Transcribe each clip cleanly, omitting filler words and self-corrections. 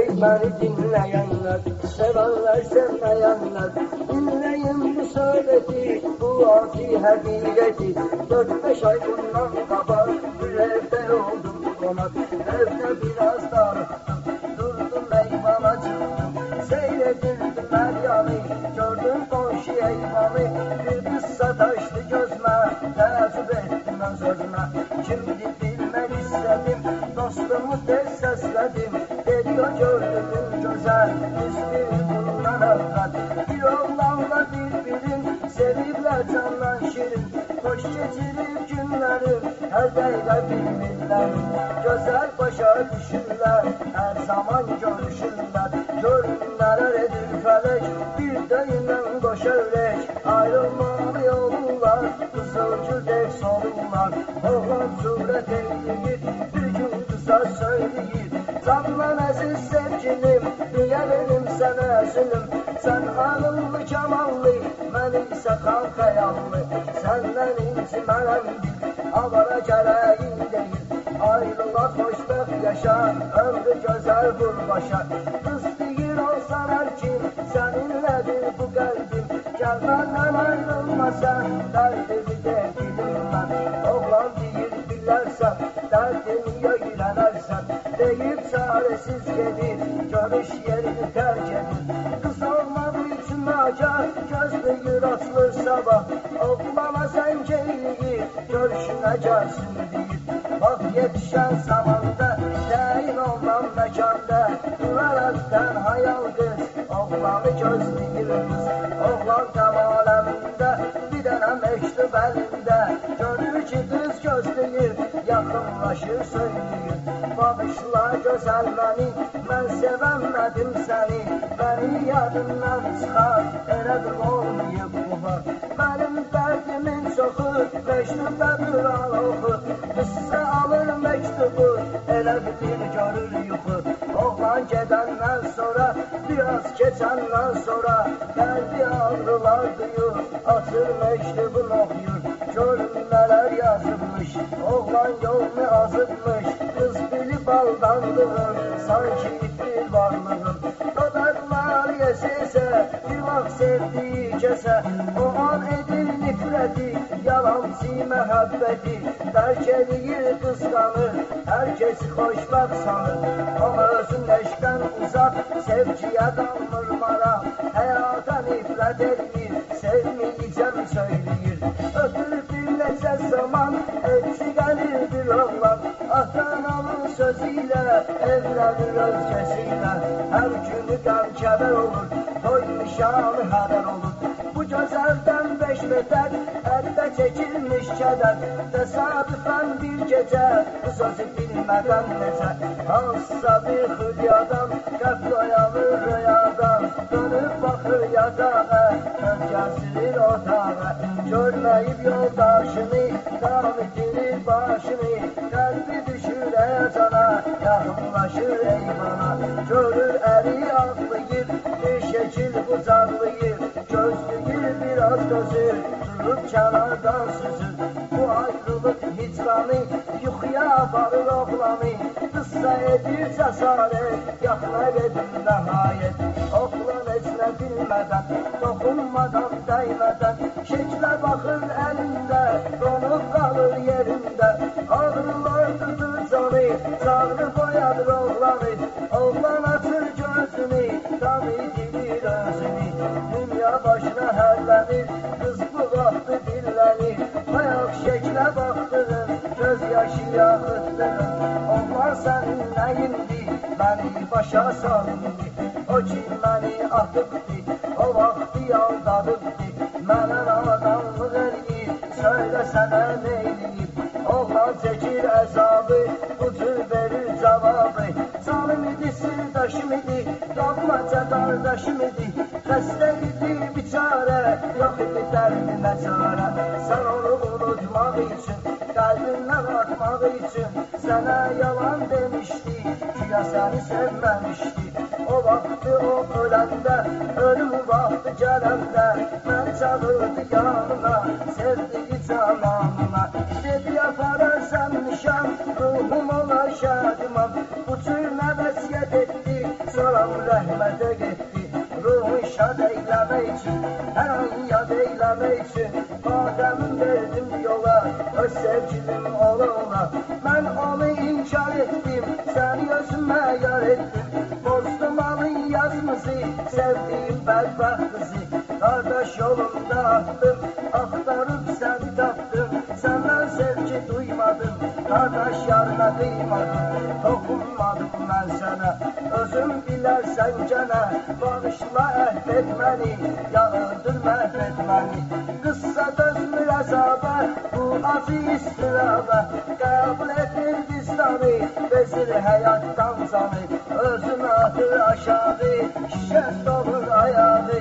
beni dinleyenler, sevenler sevmeyenler, dinleyin bu söyledi, bu ati hakikati. 4-5 ay bundan kabak bir evde oldum konak, evde biraz darıktım, durdum eyvana çıktım, seyredirdim Meryem'i, gördüm komşu eyvamı, bir kız sataştı gözüme, təəccüb etdim öz özüme, şimdi bilmek istedim, dostumu tez sesledim, geliyor gördüğüm güzel, üstü bundan evvel, bir oğlanla birbirin, sevibler candan şirin, hoş geçirip günlerim, her deylə bilmirler, güzel başa düşürler, her zaman görüşürler, görünmeler edir felek, bir döyünden koşa ürek, ayrılmalı yollar, kızılcı dek solunlar, oğlan suret eğilir, bir gün kısa söyleyir, canlan aziz sevgilim, niye benim sana üzülüm, sen anıllı kemallı, ben ise kan hayallı, senden incimərəm bil, avara gələyin değil, ayrıla xoşbəxt yaşa, ömrü gözəl vur başa, qız deyir olsan hər kim, səninlədir bu qəlbim, gəl məndən ayrılmasan, dərdimi de bilim mən, oğlan deyir bilərsən, dərdimi öyrənərsən, deyib çarəsiz gedir, görüş yerini tərk edir, qız olmaq üçün acar, gözlüyür açılır sabah, oğlana sən geyliyir, görüşünə gəlsin deyir, bak yetişən zamanda, dəyin olan məkanda, durar azdən hayal qız, oğlanı gözləyir qız, oğlan tam aləmində, bir dənə məktub əlində, görür ki qız gözləyir, yaxınlaşır söyləyir, bağışla gözəl məni, mən sevəmədim səni, məni yadından çıxar, elə bir olmayıb bu var, mənim dərdimin çoxu, məktubda duran oxu, qıssa alır məktubu, elə bilir görür yuxu, oğlan gedəndən sonra, biraz keçəndən sonra, dərdi ağrılar duyur, açır məktubun oxuyur, görün nələr yazılmış, oğlan yolunu azıbmış, qız bilib aldandığın, sanki itir varlığın, dodaqlar yesesə, bir vaxt sevdiyi kəsə, o an edir nifrəti, yalançı məhəbbəti, dərk edir qısqanır, hər kəsi xoşbəxt sanır, amma özün eşqdən uzaq, sevgiyə dalmır maraq, həyata nifrət edir, sevməyəcəm söyləyir, ötür bir neçə zaman, etsi gəlir bir oğlan, ata-ananın sözü ilə, evlənir özgəsiylə, hər günü qəm-kədər olur, toy nişanı hədər olur, bu gözəldən 5 metər, əldə çəkilmiş kədər, təsadüfən bir gecə, bu sözü bilmədən necə, hansısa bir xülyadan, qəbl oyanır rüyadan, dönüb baxır yatağa, ötkəsilir otağa, görməyib yoldaşını, qam itirir başını, qəlbi düşür həyəcana, yaxınlaşır eyvana, görür əri ağlayır, bir şəkil qucaqlayır, gözlüyür biraz gözü, durub kənardan süzür, bu ayrılıq hicranı, yuxuya aparır oğlanı, qıssa edir cəsarət, yaxına edir nəhayət, oğlan heç nə bilmədən, toxunmadan, dəymədən, şəklə baxır əlində, donub qalır yerində, ağrılar tutur canı, canı boyadır oğlanı, oğlan açır gözünü, tam itirir özünü, dünya başına hərlənir, qız bu vaxtı dillənir, ayaq şəklə baxdığın, göz yaşı yaxıtdığın, oğlan sənin nəyindi, məni başa salındı, o ki məni atıbdı, o vaxtı yaldadıbdı, mənə nadanlıq eləyir, söylə sənə neyləyib, oğlan çəkir əzabı, bu cür verir cavabı, canım idi, sirdaşım idi, doğmaca qardaşım idi, xəstə idi biçarə, yox idi dərdimə çarə, sən onu unutmaq üçün, qəlbindən atmaq üçün, sənə yalan demişdi, güya səni sevməmişdi, o vaxtı o öləndə, ölüm vaxtı gələndə, mən çağırdı yanına, sevdiyi cananına, dedi apararsan nişan, ruhum ola şadıman, bu cür nə vəsiyyət etdi, Atam rəhmətə getdi, ruhu şad eyləmək üçün, hər an yad eyləmək üçün. Badəmi verdim yola, öz sevgilim ola ola. Mən onu inkar etdim, səni özümə yar etdim. Bozdum alın yazmızı, sevdiğim bədbəxt qızı. Qardaş yolunda attım, axtarıb səni tapdım. Səndən sevgi duymadım, qardaş yarına qıymadım. Toxunmadım mən sənə, özüm bilərsən gənə. Bağışla əhd et məni, ya öldür məhv et məni. Qıssa dözmür əzabə, bu acı istirabə. Qəbul edir vicdanı, bezir həyatdan canı. Özünü atır aşağı, şişət olur ayağı.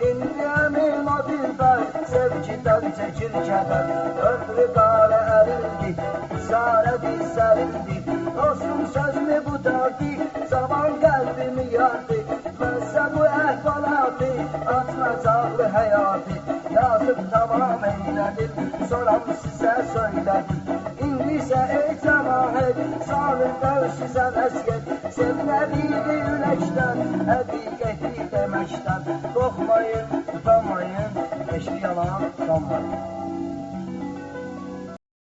İndi əmin o dilbər, sevgidən çəkir kədər. Ömrü qara ərildi, isarədi sərildi. Dostum sözünü bu dərdi, zaman qəlbimi yardı. Mənsə bu əhvalatı, atmacaqlı həyatı. Yazıb tamam eylənir, soram sizə söylədim. İndi isə ey cəmaət, salın döv sizə vəziyyət. Sevinəbildi ürəkdən, həqiqət.